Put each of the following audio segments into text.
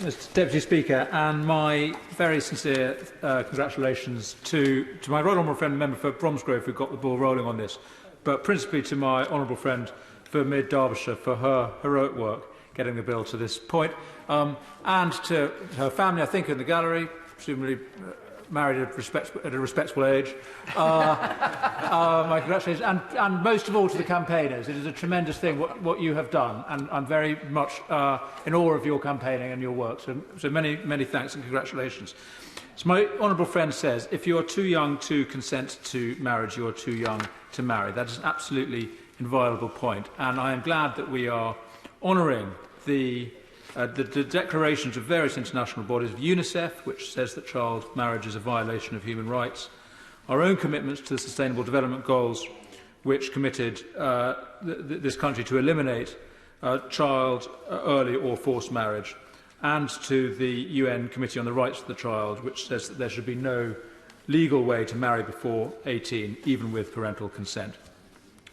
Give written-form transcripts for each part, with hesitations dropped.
Mr Deputy Speaker, and my very sincere congratulations to my right honourable friend, the member for Bromsgrove, who got the ball rolling on this, but principally to my honourable friend for Mid Derbyshire for her heroic work getting the bill to this point, and to her family, I think, in the gallery, presumably married at a respectable age. My congratulations, and most of all to the campaigners. It is a tremendous thing what you have done, and I'm very much in awe of your campaigning and your work. So many thanks and congratulations. So my honourable friend says, if you are too young to consent to marriage, you are too young to marry. That is an absolutely inviolable point, and I am glad that we are honouring the declarations of various international bodies, of UNICEF, which says that child marriage is a violation of human rights, our own commitments to the Sustainable Development Goals, which committed this country to eliminate child, early or forced marriage, and to the UN Committee on the Rights of the Child, which says that there should be no legal way to marry before 18, even with parental consent.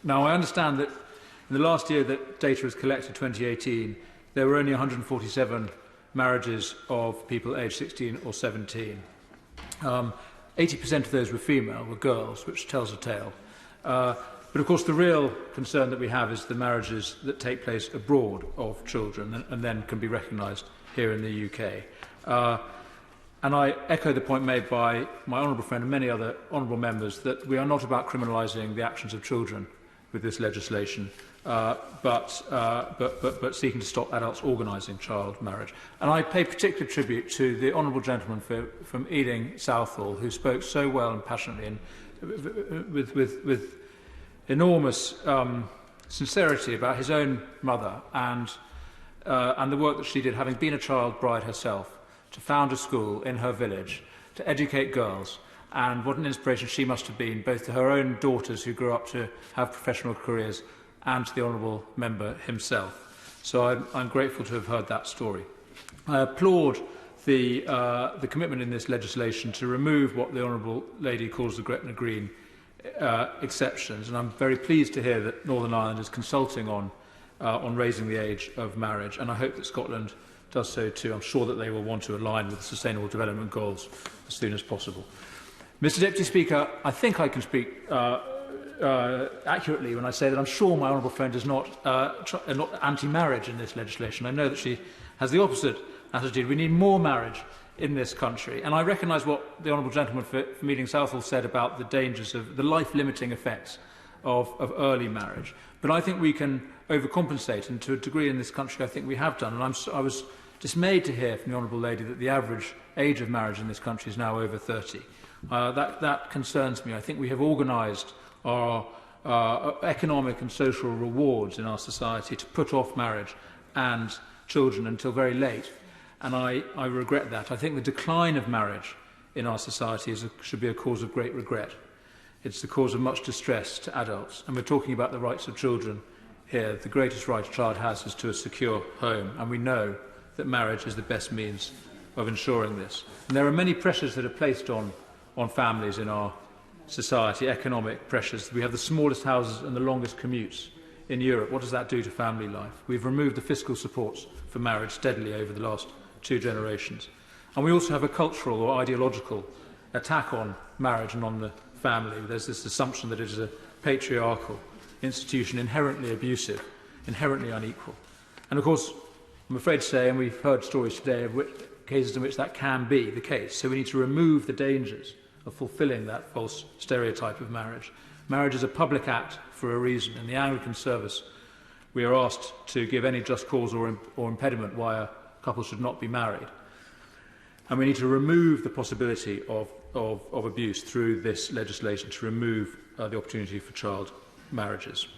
Now, I understand that in the last year that data was collected, 2018, there were only 147 marriages of people aged 16 or 17. 80% of those were female, were girls, which tells a tale. But of course the real concern that we have is the marriages that take place abroad of children and then can be recognised here in the UK. And I echo the point made by my honourable friend and many other honourable members that we are not about criminalising the actions of children with this legislation, but seeking to stop adults organising child marriage. And I pay particular tribute to the honourable gentleman from Ealing Southall, who spoke so well and passionately and with enormous sincerity about his own mother and the work that she did, having been a child bride herself, to found a school in her village, to educate girls. And what an inspiration she must have been, both to her own daughters who grew up to have professional careers and to the honourable member himself. So I'm grateful to have heard that story. I applaud the commitment in this legislation to remove what the honourable lady calls the Gretna Green exceptions, and I'm very pleased to hear that Northern Ireland is consulting on raising the age of marriage, and I hope that Scotland does so too. I'm sure that they will want to align with the Sustainable Development Goals as soon as possible. Mr Deputy Speaker, I think I can speak accurately when I say that I'm sure my honourable friend is not anti-marriage in this legislation. I know that she has the opposite attitude. We need more marriage in this country. And I recognise what the honourable gentleman from Ealing Southall said about the dangers of the life-limiting effects of early marriage. But I think we can overcompensate, and to a degree in this country I think we have done. And I was dismayed to hear from the honourable lady that the average age of marriage in this country is now over 30. That concerns me. I think we have organised our economic and social rewards in our society to put off marriage and children until very late, and I regret that. I think the decline of marriage in our society should be a cause of great regret. It's the cause of much distress to adults, and we're talking about the rights of children here. The greatest right a child has is to a secure home, and we know that marriage is the best means of ensuring this. And there are many pressures that are placed on families in our society, economic pressures. We have the smallest houses and the longest commutes in Europe. What does that do to family life? We've removed the fiscal supports for marriage steadily over the last 2 generations. And we also have a cultural or ideological attack on marriage and on the family. There's this assumption that it is a patriarchal institution, inherently abusive, inherently unequal. And of course, I'm afraid to say, and we've heard stories today of cases in which that can be the case, so we need to remove the dangers of fulfilling that false stereotype of marriage. Marriage is a public act for a reason. In the Anglican service, we are asked to give any just cause or impediment why a couple should not be married. And we need to remove the possibility of abuse through this legislation, to remove the opportunity for child marriages.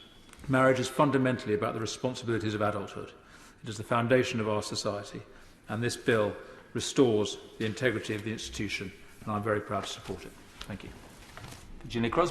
Marriage is fundamentally about the responsibilities of adulthood. It is the foundation of our society, and this bill restores the integrity of the institution, and I'm very proud to support it. Thank you. Ginny Crosby.